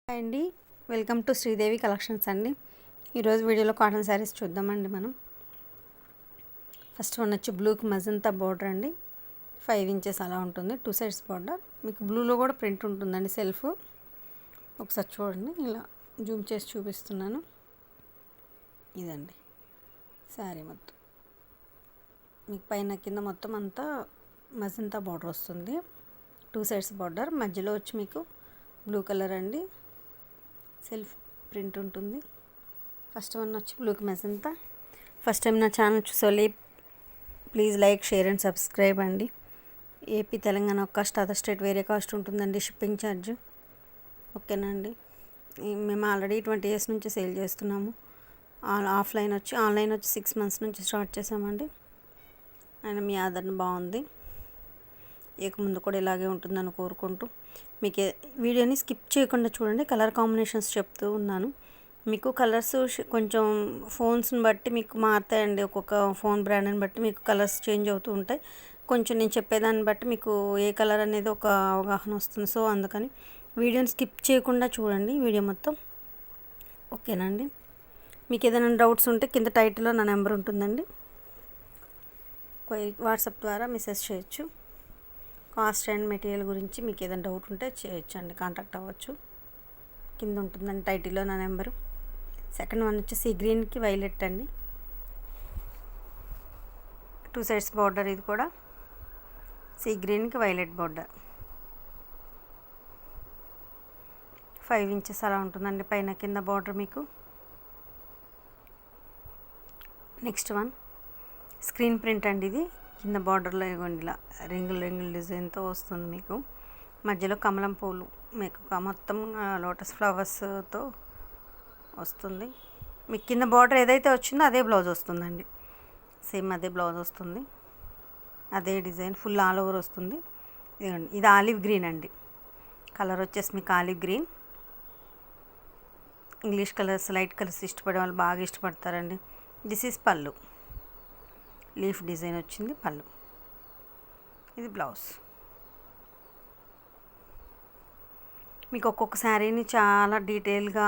Hi అండి, welcome to Sridevi collections అండి. ఈరోజు వీడియోలో కాటన్ శారీస్ చూద్దామండి. మనం ఫస్ట్ వన్ వచ్చి బ్లూకి మజంతా బార్డర్ అండి. 5 ఇంచెస్ అలా ఉంటుంది, 2 సైడ్స్ బార్డర్. మీకు బ్లూలో కూడా ప్రింట్ ఉంటుందండి, సెల్ఫ్. ఒకసారి చూడండి, ఇలా జూమ్ చేసి చూపిస్తున్నాను. ఇదండి శారీ మొత్తం. మీకు పైన కింద మొత్తం అంతా మజంతా బార్డర్ వస్తుంది, 2 సైడ్స్ బార్డర్. మధ్యలో వచ్చి మీకు బ్లూ కలర్ అండి, సెల్ఫ్ ప్రింట్ ఉంటుంది. ఫస్ట్ వన్ వచ్చి బ్లూకి మజంతా. ఫస్ట్ టైం నా ఛానల్ చూసాలి, please like, share and subscribe అండి. ఏపీ తెలంగాణ ఒక కాస్ట్, అదర్ స్టేట్ వేరే కాస్ట్ ఉంటుందండి షిప్పింగ్ ఛార్జ్. ఓకేనా అండి. మేము ఆల్రెడీ 20 years నుంచి సేల్ చేస్తున్నాము. ఆన్లైన్ వచ్చి 6 months నుంచి స్టార్ట్ చేసామండి. అండ్ మీ ఆదరణ బాగుంది, ఇక ముందు కూడా ఇలాగే ఉంటుందని కోరుకుంటూ మీకు వీడియోని స్కిప్ చేయకుండా చూడండి. కలర్ కాంబినేషన్స్ చెప్తూ ఉన్నాను. మీకు కలర్స్ కొంచెం ఫోన్స్ని బట్టి మీకు మారుతాయండి. ఒక్కొక్క ఫోన్ బ్రాండ్ని బట్టి మీకు కలర్స్ చేంజ్ అవుతూ ఉంటాయి. కొంచెం నేను చెప్పేదాన్ని బట్టి మీకు ఏ కలర్ అనేది ఒక అవగాహన వస్తుంది. సో అందుకని వీడియోని స్కిప్ చేయకుండా చూడండి వీడియో మొత్తం. ఓకేనండి. మీకు ఏదైనా డౌట్స్ ఉంటే కింద టైటిల్లో నా నెంబర్ ఉంటుందండి, వాట్సాప్ ద్వారా మెసేజ్ చేయొచ్చు. కాస్ట్ అండ్ మెటీరియల్ గురించి మీకు ఏదైనా డౌట్ ఉంటే చేయొచ్చండి, కాంటాక్ట్ అవ్వచ్చు. కింద ఉంటుందండి టైటిల్లో నా నెంబరు. సెకండ్ వన్ వచ్చి సీ గ్రీన్కి వైలెట్ అండి, 2 సైడ్స్ బార్డర్. ఇది కూడా సీ గ్రీన్కి వైలెట్ బార్డర్, 5 ఇంచెస్ అలా ఉంటుందండి పైన కింద బార్డర్ మీకు. నెక్స్ట్ వన్ స్క్రీన్ ప్రింట్ అండి. ఇది కింద బార్డర్లో ఇవ్వండి, ఇలా రింగుల్ డిజైన్తో వస్తుంది మీకు. మధ్యలో కమలం పూలు మీకు మొత్తం లోటస్ ఫ్లవర్స్తో వస్తుంది. మీకు కింద బార్డర్ ఏదైతే వచ్చిందో అదే బ్లౌజ్ వస్తుందండి, సేమ్ అదే బ్లౌజ్ వస్తుంది, అదే డిజైన్ ఫుల్ ఆల్ ఓవర్ వస్తుంది. ఇదిగోండి, ఇది ఆలివ్ గ్రీన్ అండి. కలర్ వచ్చేసి మీకు olive green. English colours, light colours ఇష్టపడే వాళ్ళు బాగా ఇష్టపడతారండి. దిస్ ఈజ్ పళ్ళు, లీఫ్ డిజైన్ వచ్చింది పళ్ళు. ఇది బ్లౌజ్. మీకు ఒక్కొక్క శారీని చాలా డీటెయిల్గా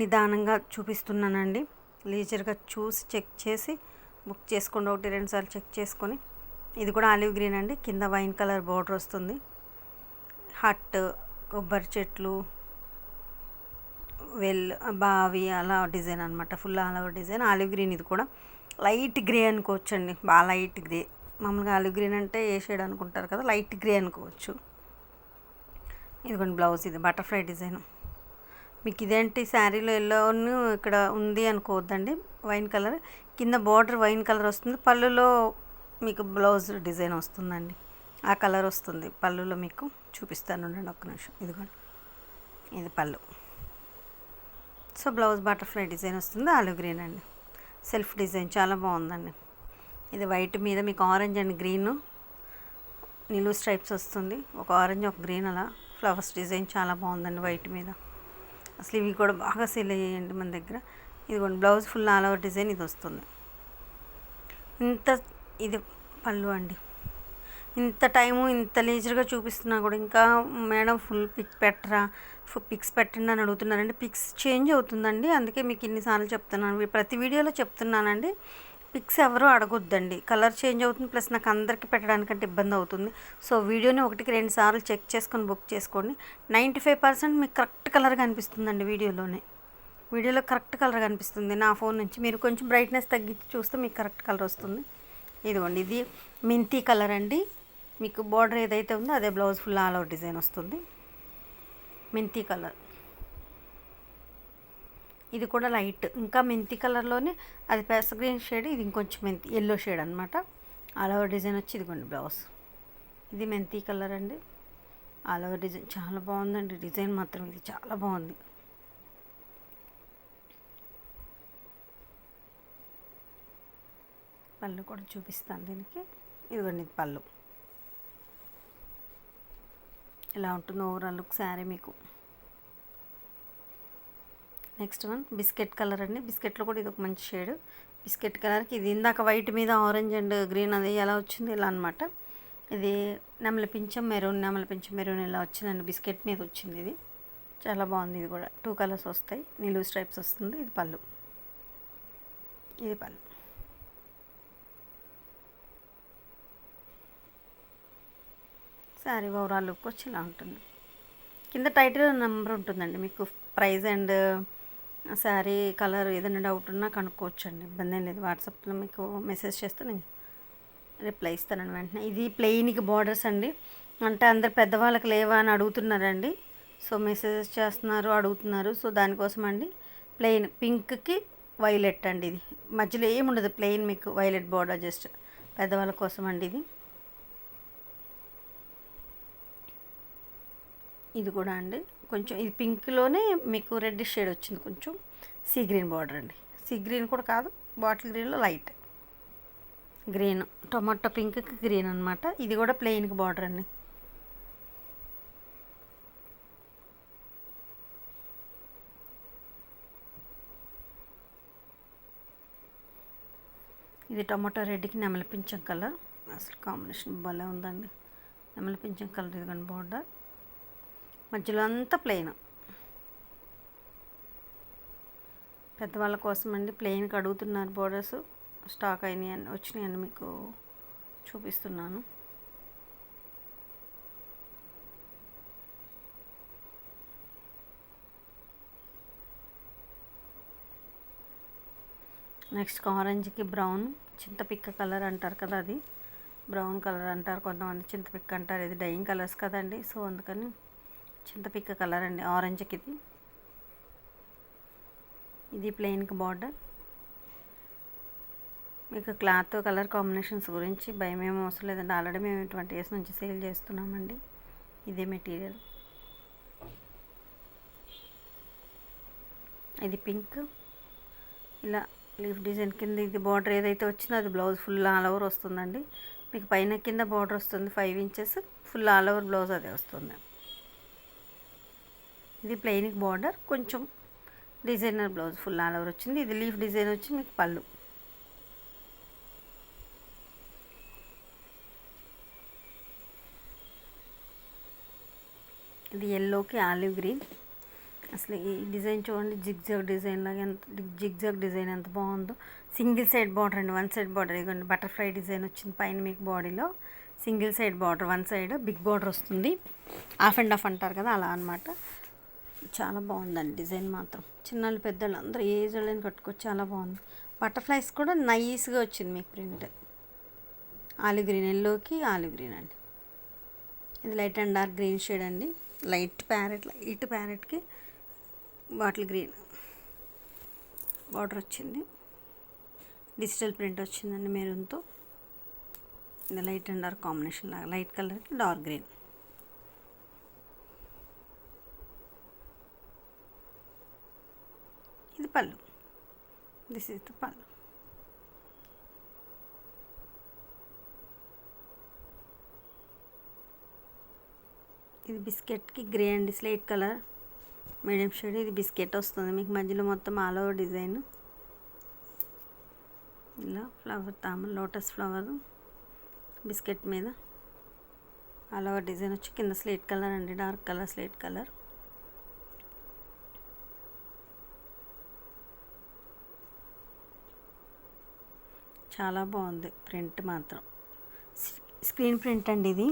నిదానంగా చూపిస్తున్నానండి. లీజర్గా చూసి చెక్ చేసి బుక్ చేసుకోండి, 1-2 సార్లు చెక్ చేసుకొని. ఇది కూడా ఆలివ్ గ్రీన్ అండి, కింద వైన్ కలర్ బార్డర్ వస్తుంది. హట్, కొబ్బరి చెట్లు, బావి అలా డిజైన్ అనమాట, full all over design. Olive green ఇది కూడా లైట్ గ్రే అనుకోవచ్చండి, బాగా లైట్ గ్రే. మామూలుగా ఆలివ్ గ్రీన్ అంటే ఏ షేడ్ అనుకుంటారు కదా, లైట్ గ్రే అనుకోవచ్చు. ఇదిగోండి బ్లౌజ్, ఇది బటర్ఫ్లై డిజైన్. మీకు ఇదేంటి శారీలో ఎల్లోను ఇక్కడ ఉంది అనుకోవద్దండి, వైన్ కలర్. కింద బార్డర్ వైన్ కలర్ వస్తుంది, పళ్ళులో మీకు బ్లౌజ్ డిజైన్ వస్తుందండి, ఆ కలర్ వస్తుంది పళ్ళులో. మీకు చూపిస్తాను ఉండండి ఒక్క నిమిషం. ఇదిగోండి, ఇది పళ్ళు. సో బ్లౌజ్ బటర్ఫ్లై డిజైన్ వస్తుంది, ఆలివ్ గ్రీన్ అండి. సెల్ఫ్ డిజైన్ చాలా బాగుందండి. ఇది వైట్ మీద మీకు ఆరెంజ్ అండ్ గ్రీన్ నిలువు స్ట్రైప్స్ వస్తుంది, ఒక ఆరెంజ్ ఒక గ్రీన్ అలా ఫ్లవర్స్ డిజైన్ చాలా బాగుందండి వైట్ మీద. అసలు ఇవి కూడా బాగా సేల్ అయ్యాయండి మన దగ్గర. ఇదిగోండి blouse full all over design ఇది వస్తుంది. ఇది పళ్ళు అండి. ఇంత టైము ఇంత లేజర్గా చూపిస్తున్నా కూడా ఇంకా మేడం ఫుల్ పిక్స్ పెట్టండి అని అడుగుతున్నారండి. పిక్స్ చేంజ్ అవుతుందండి, అందుకే మీకు ఇన్నిసార్లు చెప్తున్నాను, ప్రతి వీడియోలో చెప్తున్నానండి. పిక్స్ ఎవరూ అడగొద్దండి, కలర్ చేంజ్ అవుతుంది, ప్లస్ నాకు అందరికీ పెట్టడానికంటే ఇబ్బంది అవుతుంది. సో వీడియోని 1-2 సార్లు చెక్ చేసుకొని బుక్ చేసుకోండి. 95% మీకు కరెక్ట్ కలర్ కనిపిస్తుందండి వీడియోలో కరెక్ట్ కలర్ కనిపిస్తుంది నా ఫోన్ నుంచి. మీరు కొంచెం బ్రైట్నెస్ తగ్గించి చూస్తే మీకు కరెక్ట్ కలర్ వస్తుంది. ఇదిగోండి, ఇది మెంతి కలర్ అండి. మీకు బార్డర్ ఏదైతే ఉందో అదే blouse full all over design వస్తుంది, మెంతి కలర్. ఇది కూడా లైట్, ఇంకా మెంతి కలర్లోనే అది పెస గ్రీన్ షేడ్, ఇది ఇంకొంచెం మెంతి ఎల్లో షేడ్ అనమాట. ఆల్ ఓవర్ డిజైన్ వచ్చి ఇదిగోండి బ్లౌజ్. ఇది మెంతి కలర్ అండి, ఆల్ ఓవర్ డిజైన్ చాలా బాగుందండి. డిజైన్ మాత్రం ఇది చాలా బాగుంది. పళ్ళు కూడా చూపిస్తాను దీనికి. ఇదిగోండి, ఇది పళ్ళు. ఇలా ఉంటుంది ఓవరాల్ లుక్ శారీ మీకు. నెక్స్ట్ వన్ బిస్కెట్ కలర్ అండి. బిస్కెట్లో కూడా ఇది ఒక మంచి షేడ్, బిస్కెట్ కలర్కి. ఇది ఇందాక వైట్ మీద ఆరెంజ్ అండ్ గ్రీన్ అది ఎలా వచ్చింది ఇలా అనమాట. ఇది నెమలి పింఛం మెరూన్ ఇలా వచ్చిందండి, బిస్కెట్ మీద వచ్చింది. ఇది చాలా బాగుంది. ఇది కూడా 2 కలర్స్ వస్తాయి. నిలువు స్ట్రైప్స్ వస్తుంది. ఇది పళ్ళు. ఇది పళ్ళు. శారీ ఓవరాల్ లుక్ వచ్చి ఇలా ఉంటుంది. కింద టైటిల్ నెంబర్ ఉంటుందండి. మీకు ప్రైస్ అండ్ శారీ కలర్ ఏదైనా డౌట్ ఉన్నా కనుక్కోవచ్చండి. ఇబ్బంది ఏం లేదు. వాట్సాప్లో మీకు మెసేజ్ చేస్తే నేను రిప్లై ఇస్తానండి వెంటనే. ఇది ప్లెయిన్కి బార్డర్స్ అండి. అంటే అందరు పెద్దవాళ్ళకి లేవా అని అడుగుతున్నారండి. సో మెసేజెస్ చేస్తున్నారు, అడుగుతున్నారు. సో దానికోసం అండి ప్లెయిన్ పింక్కి వైలెట్ అండి. ఇది మధ్యలో ఏముండదు, ప్లెయిన్ మీకు వైలెట్ బార్డర్ జస్ట్ పెద్దవాళ్ళ కోసం అండి. ఇది కూడా అండి కొంచెం ఇది పింక్లోనే మీకు రెడ్ షేడ్ వచ్చింది. కొంచెం సీ గ్రీన్ బార్డర్ అండి. సీ గ్రీన్ కూడా కాదు, బాటిల్ గ్రీన్లో లైట్ గ్రీన్, టొమాటో పింక్కి గ్రీన్ అనమాట. ఇది కూడా ప్లెయిన్కి బార్డర్ అండి. ఇది టొమాటో రెడ్కి నెమలి పింఛం కలర్. అసలు కాంబినేషన్ భలే ఉందండి. నెమలి పింఛం కలర్ ఇదిగోండి బార్డర్. మధ్యలో అంతా ప్లెయిన్. పెద్దవాళ్ళ కోసం అండి ప్లెయిన్కి అడుగుతున్నారు బోర్డర్స్. స్టాక్ అయినాయి వచ్చినాయని మీకు చూపిస్తున్నాను. నెక్స్ట్ ఆరెంజ్కి బ్రౌన్, చింతపిక్క కలర్ అంటారు కదా, అది బ్రౌన్ కలర్ అంటారు కొంతమంది, చింతపిక్క అంటారు. ఇది డైయింగ్ కలర్స్ కదండి, సో అందుకని చింతపిక్క కలర్ అండి ఆరెంజ్కి. ఇది ప్లెయిన్కి బార్డర్. మీకు క్లాత్ కలర్ కాంబినేషన్స్ గురించి భయం ఏమీ అవసరం లేదండి. ఆల్రెడీ మేము 20 years నుంచి సేల్ చేస్తున్నామండి. ఇదే మెటీరియల్. ఇది పింక్, ఇలా లీఫ్ డిజైన్ కింద ఇది బార్డర్ ఏదైతే వచ్చిందో అది బ్లౌజ్ ఫుల్ ఆల్ ఓవర్ వస్తుందండి. మీకు పైన కింద బార్డర్ వస్తుంది 5 inches, full all over blouse అదే వస్తుంది. ఇది ప్లెయిన్కి బార్డర్, కొంచెం designer blouse full all over వచ్చింది. ఇది లీఫ్ డిజైన్ వచ్చి మీకు పళ్ళు. ఇది ఎల్లోకి ఆలివ్ గ్రీన్. అసలు ఈ డిజైన్ చూడండి, జిగ్జాగ్ డిజైన్ లాగా, ఎంత జిగ్జాగ్ డిజైన్ ఎంత బాగుందో. సింగిల్ సైడ్ బార్డర్ అండి, 1 side బార్డర్. ఇదిగోండి బటర్ఫ్లై డిజైన్ వచ్చింది పైన మీకు బాడీలో. Single side border, 1 side big border వస్తుంది. హాఫ్ అండ్ హాఫ్ అంటారు కదా, అలా అనమాట. చాలా బాగుందండి డిజైన్ మాత్రం. చిన్నలు పెద్దలు అందరూ ఏజ్ వాళ్ళని కట్టుకోవచ్చు. చాలా బాగుంది. బటర్ఫ్లైస్ కూడా నైస్గా వచ్చింది మీకు ప్రింట్. ఆలివ్ గ్రీన్, ఎల్లోకి ఆలివ్ గ్రీన్ అండి. ఇది light and dark green shade అండి. లైట్ ప్యారెట్కి బాటిల్ గ్రీన్ బార్డర్ వచ్చింది. డిజిటల్ ప్రింట్ వచ్చిందండి మెరూన్తో. ఇది లైట్ అండ్ డార్క్ కాంబినేషన్ లాగా, లైట్ కలర్కి డార్క్ గ్రీన్. ఇది పళ్ళు. దిస్ ఇస్ ద పళ్ళు. ఇది బిస్కెట్కి గ్రే అండి, స్లేట్ కలర్ మీడియం షేడ్. ఇది బిస్కెట్ వస్తుంది మీకు, మధ్యలో మొత్తం ఆల్ ఓవర్ డిజైన్. ఇలా ఫ్లవర్ తామర, లోటస్ ఫ్లవర్ బిస్కెట్ మీద ఆల్ ఓవర్ డిజైన్ వచ్చి కింద స్లేట్ కలర్ అండి, డార్క్ కలర్ స్లేట్ కలర్. చాలా బాగుంది ప్రింట్ మాత్రం. స్క్రీన్ ప్రింట్ అండి ఇది.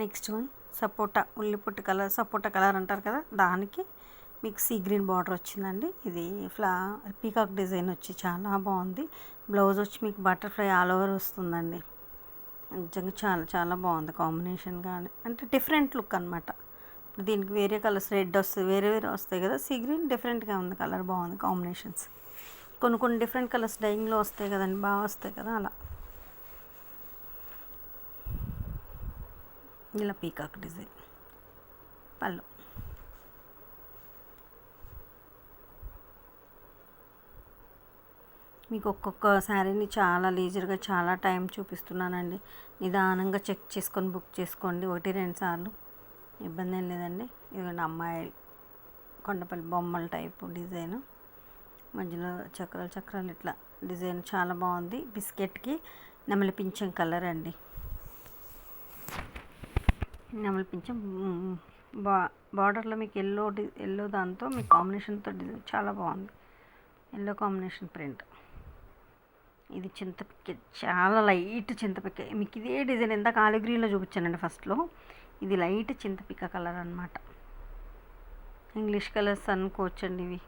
నెక్స్ట్ వన్ సపోటా, ఉల్లిపుట్టు కలర్, సపోటా కలర్ అంటారు కదా, దానికి మీకు సీ గ్రీన్ బార్డర్ వచ్చిందండి. ఇది పీకాక్ డిజైన్ వచ్చి చాలా బాగుంది. బ్లౌజ్ వచ్చి మీకు బటర్ఫ్లై ఆల్ ఓవర్ వస్తుందండి. నిజంగా చాలా చాలా బాగుంది కాంబినేషన్. కానీ అంటే డిఫరెంట్ లుక్ అనమాట. ఇప్పుడు దీనికి వేరే కలర్స్ రెడ్ వస్తుంది, వేరే వేరే వస్తాయి కదా, సీ గ్రీన్ డిఫరెంట్గా ఉంది కలర్, బాగుంది కాంబినేషన్స్. కొన్ని డిఫరెంట్ కలర్స్ డైయింగ్లో వస్తాయి కదండి, బాగా వస్తాయి కదా, అలా. ఇలా పీకాక్ డిజైన్ పళ్ళు. మీకు ఒక్కొక్క శారీని చాలా లీజర్గా చాలా టైం చూపిస్తున్నానండి. నిదానంగా చెక్ చేసుకొని బుక్ చేసుకోండి, 1-2 సార్లు. ఇబ్బంది ఏం లేదండి. ఇదిగోండి అమ్మాయి కొండపల్లి బొమ్మల టైపు డిజైన్, మధ్యలో చక్రాలు ఇట్లా డిజైన్ చాలా బాగుంది. బిస్కెట్కి నెమలి పింఛం కలర్ అండి. నెమలి పింఛం బార్డర్లో మీకు ఎల్లో దాంతో మీ కాంబినేషన్తో డిజైన్ చాలా బాగుంది. Yellow combination print. ఇది చింతపిక్క, చాలా లైట్ చింతపిక్క. మీకు ఇదే డిజైన్ ఇందాక ఆలివ్ గ్రీన్లో చూపించానండి ఫస్ట్లో. ఇది లైట్ చింతపిక్క కలర్ అనమాట. ఇంగ్లీష్ కలర్స్ అనుకోవచ్చండి ఇవి.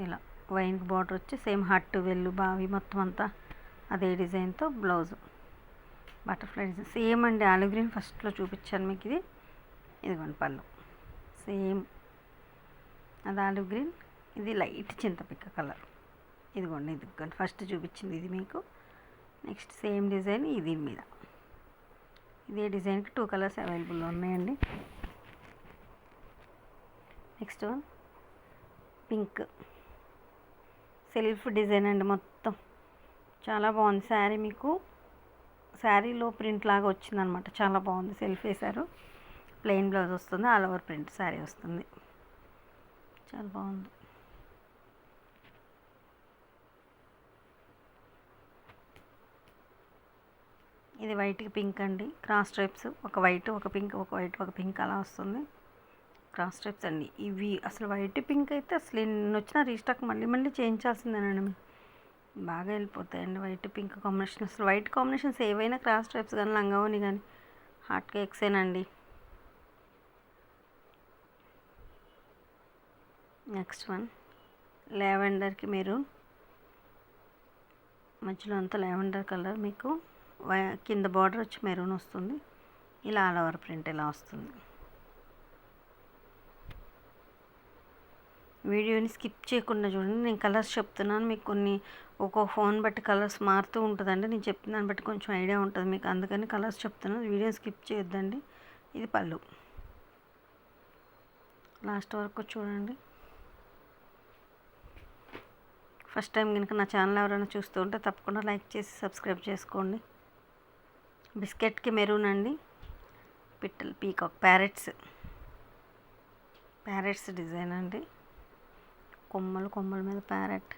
ఇలా వైన్ బార్డర్ వచ్చి సేమ్ హట్ వెల్లు బావి మొత్తం అంతా అదే డిజైన్తో బ్లౌజు బటర్ఫ్లై డిజైన్ సేమ్ అండి. ఆలివ్ గ్రీన్ ఫస్ట్లో చూపించాను మీకు. ఇదిగోండి పళ్ళు సేమ్, అది ఆలివ్ గ్రీన్, ఇది లైట్ చింతపిక్క కలర్. ఇదిగోండి ఫస్ట్ చూపించింది ఇది మీకు. నెక్స్ట్ సేమ్ డిజైన్ ఇది మీద. ఇదే డిజైన్కి 2 కలర్స్ అవైలబుల్ ఉన్నాయండి. Next one pink self design అండి. మొత్తం చాలా బాగుంది శారీ. మీకు శారీలో ప్రింట్ లాగా వచ్చిందనమాట. చాలా బాగుంది. సెల్ఫ్ వేశారు, ప్లెయిన్ బ్లౌజ్ వస్తుంది, ఆల్ ఓవర్ ప్రింట్ శారీ వస్తుంది. చాలా బాగుంది. ఇది వైట్కి పింక్ అండి. క్రాస్ స్ట్రైప్స్, ఒక వైట్ ఒక పింక్, ఒక వైట్ ఒక పింక్ అలా వస్తుంది. క్రాస్ స్ట్రైప్స్ అండి ఇవి. అసలు వైట్ పింక్ అయితే అసలు ఎన్ని వచ్చినా రీస్టాక్ మళ్ళీ చేయించాల్సిందేనండి. బాగా వెళ్ళిపోతాయండి వైట్ పింక్ కాంబినేషన్. అసలు వైట్ కాంబినేషన్స్ ఏవైనా క్రాస్ స్ట్రైప్స్ కానీ లంగావోని కానీ హాట్ కేక్సేనండి. నెక్స్ట్ వన్ లావెండర్కి మెరూన్, మధ్యలో అంతా లావెండర్ కలర్. మీకు కింద బార్డర్ వచ్చి మెరూన్ వస్తుంది. ఇలా ఆల్ ఓవర్ ప్రింట్ ఇలా వస్తుంది. వీడియోని స్కిప్ చేయకుండా చూడండి. నేను కలర్స్ చెప్తున్నాను మీకు. కొన్ని ఒక్కో ఫోన్ బట్టి కలర్స్ మారుతూ ఉంటుందండి. నేను చెప్తున్న దాన్ని బట్టి కొంచెం ఐడియా ఉంటుంది మీకు, అందుకని కలర్స్ చెప్తున్నాను. వీడియో స్కిప్ చేయొద్దండి. ఇది పళ్ళు. లాస్ట్ వరకు చూడండి. ఫస్ట్ టైం కనుక నా ఛానల్ ఎవరైనా చూస్తూ ఉంటే తప్పకుండా లైక్ చేసి సబ్స్క్రైబ్ చేసుకోండి. బిస్కెట్కి మెరూన్ అండి. పిట్టలు, పీకాక్, ప్యారెట్స్ డిజైన్ అండి. కొమ్మల మీద ప్యారెట్.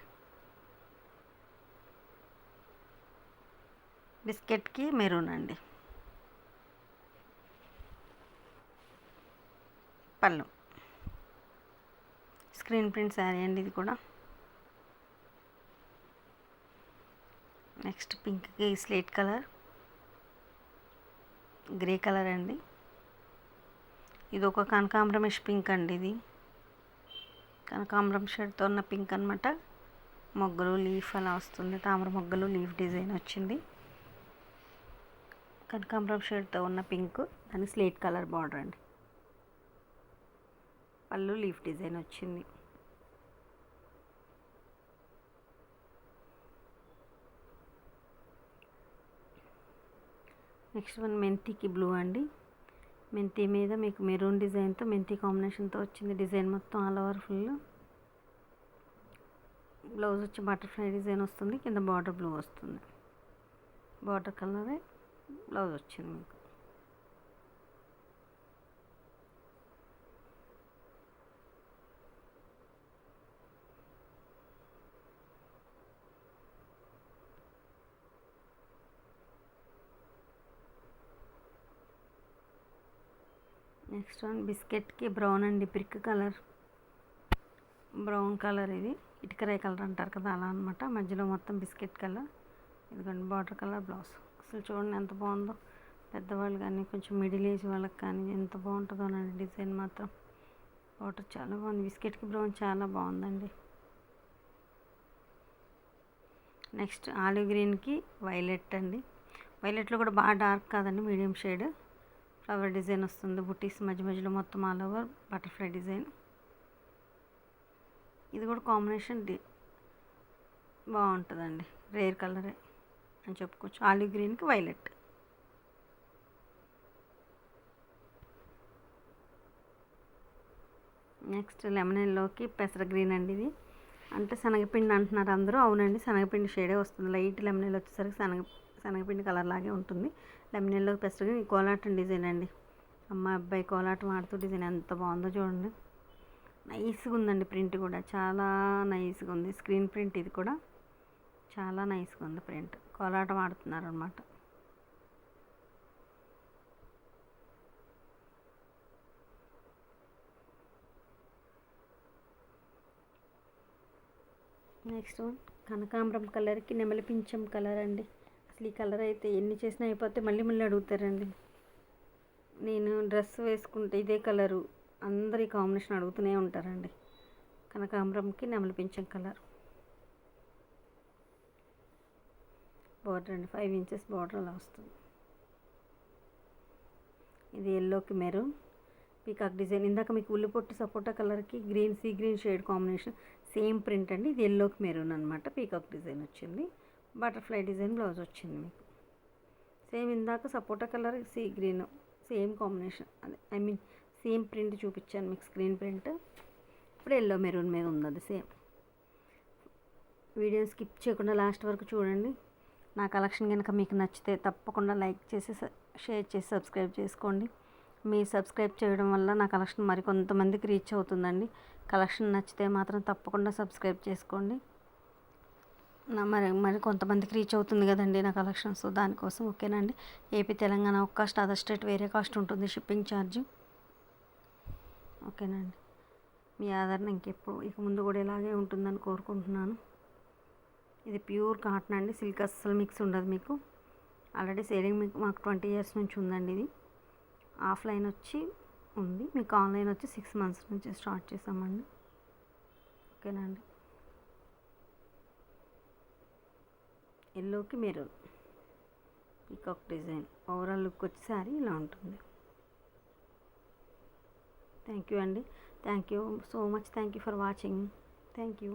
బిస్కెట్కి మెరూన్ అండి. పళ్ళు స్క్రీన్ ప్రింట్ శారీ అండి ఇది కూడా. నెక్స్ట్ పింక్కి స్లేట్ కలర్, గ్రే కలర్ అండి. ఇది ఒక కనకాంబరమిష్ పింక్ అండి. ఇది కనకాంబరం షేడ్తో ఉన్న పింక్ అనమాట. మొగ్గలు లీఫ్ అలా వస్తుంది. తామర మొగ్గలు లీఫ్ డిజైన్ వచ్చింది. కనకాంబరం షేడ్తో ఉన్న పింక్, దాని స్లేట్ కలర్ బార్డర్ అండి. పళ్ళు లీఫ్ డిజైన్ వచ్చింది. నెక్స్ట్ వన్ మెంతికి బ్లూ అండి. మెంతి మీద మీకు మెరూన్ డిజైన్తో మెంతి కాంబినేషన్తో వచ్చింది. డిజైన్ మొత్తం ఆల్ ఓవర్ ఫుల్. బ్లౌజ్ వచ్చి బటర్ఫ్లై డిజైన్ వస్తుంది. కింద బార్డర్ బ్లూ వస్తుంది. బార్డర్ కలరే బ్లౌజ్ వచ్చింది మీకు. నెక్స్ట్ వన్ బిస్కెట్కి బ్రౌన్ అండి. Brick colour, brown colour. ఇది ఇటుకరాయి కలర్ అంటారు కదా, అలా అనమాట. మధ్యలో మొత్తం బిస్కెట్ కలర్. ఇదిగోండి బార్డర్ కలర్ బ్లౌజ్. అసలు చూడండి ఎంత బాగుందో. పెద్దవాళ్ళు కానీ కొంచెం మిడిల్ ఏజ్ వాళ్ళకి కానీ ఎంత బాగుంటుందోనండి డిజైన్ మాత్రం. బార్డర్ చాలా బాగుంది. బిస్కెట్కి బ్రౌన్ చాలా బాగుందండి. నెక్స్ట్ ఆలివ్ గ్రీన్కి వైలెట్ అండి. వైలెట్లో కూడా బాగా డార్క్ కాదండి, మీడియం షేడ్. ఫ్లవర్ డిజైన్ వస్తుంది. బుటీస్ మధ్యలో మొత్తం ఆల్ ఓవర్ బటర్ఫ్లై డిజైన్. ఇది కూడా కాంబినేషన్ బాగుంటుందండి. రేర్ కలరే అని చెప్పుకోవచ్చు. ఆలివ్ గ్రీన్కి వైలెట్. నెక్స్ట్ లెమన్ ఎల్లోకి పెసర గ్రీన్ అండి. ఇది అంటే శనగపిండి అంటున్నారు అందరూ. అవునండి, శనగపిండి షేడే వస్తుంది. లైట్ లెమన్ ఎల్లో వచ్చేసరికి శనగపిండి కలర్ లాగే ఉంటుంది. లెమన్ ఎల్లోకి పెసర గ్రీన్. కోలాటం డిజైన్ అండి. అమ్మాయి అబ్బాయి కోలాటం ఆడుతూ డిజైన్ ఎంత బాగుందో చూడండి. నైస్గా ఉందండి. ప్రింట్ కూడా చాలా నైస్గా ఉంది. స్క్రీన్ ప్రింట్ ఇది కూడా చాలా నైస్గా ఉంది ప్రింట్. కోలాటం ఆడుతున్నారు అనమాట. నెక్స్ట్ వన్ కనకాంబరం కలర్కి నెమలి పింఛం కలర్ అండి. అసలు ఈ కలర్ అయితే ఎన్ని చేసినా అయిపోతే మళ్ళీ మళ్ళీ అడుగుతారండి. నేను డ్రెస్ వేసుకుంటే ఇదే కలరు అందరి కాంబినేషన్ అడుగుతూనే ఉంటారండి. కనకాంబరంకి నెమలి పింఛం కలర్ బార్డర్ అండి. 5 ఇంచెస్ బార్డర్ అలా వస్తుంది. ఇది ఎల్లోకి మెరూన్ పీకాక్ డిజైన్. ఇందాక మీకు ఉల్లిపొట్టు సపోటా కలర్కి green sea green shade combination same print అండి. ఇది ఎల్లోకి మెరూన్ అనమాట. పీకాక్ డిజైన్ వచ్చింది. బటర్ఫ్లై డిజైన్ బ్లౌజ్ వచ్చింది మీకు. సేమ్ ఇందాక సపోటా colour sea green same combination, అదే ఐ మీన్ సేమ్ ప్రింట్ చూపించాను మీకు, స్క్రీన్ ప్రింట్. ఇప్పుడు ఎల్లో మెరూన్ మీద ఉంది అది సేమ్. వీడియో స్కిప్ చేయకుండా లాస్ట్ వరకు చూడండి. నా కలెక్షన్ కనుక మీకు నచ్చితే తప్పకుండా లైక్ చేసి షేర్ చేసి సబ్స్క్రైబ్ చేసుకోండి. మీరు సబ్స్క్రైబ్ చేయడం వల్ల నా కలెక్షన్ మరికొంతమందికి రీచ్ అవుతుందండి. కలెక్షన్ నచ్చితే మాత్రం తప్పకుండా సబ్స్క్రైబ్ చేసుకోండి. మరి కొంతమందికి రీచ్ అవుతుంది కదండి నా కలెక్షన్. సో దానికోసం ఓకేనండి. ఏపీ తెలంగాణ ఒక కాస్ట్, అదర్ స్టేట్ వేరే కాస్ట్ ఉంటుంది షిప్పింగ్ ఛార్జ్. ఓకేనండి. మీ ఆదరణ ఇక ముందు కూడా ఇలాగే ఉంటుందని కోరుకుంటున్నాను. ఇది ప్యూర్ కాటన్ అండి. సిల్క్ అస్సలు మిక్స్ ఉండదు మీకు. ఆల్రెడీ సేలింగ్ మీకు మాకు 20 years నుంచి ఉందండి. ఇది ఆఫ్లైన్ వచ్చి ఉంది, మీకు ఆన్లైన్ వచ్చి 6 months నుంచి స్టార్ట్ చేసామండి. ఓకేనండి. ఎల్లోకి maroon peacock design. Overall look వచ్చి శారీ ఇలా ఉంటుంది. థ్యాంక్ యూ అండి. Thank you so much. Thank you for watching. Thank you.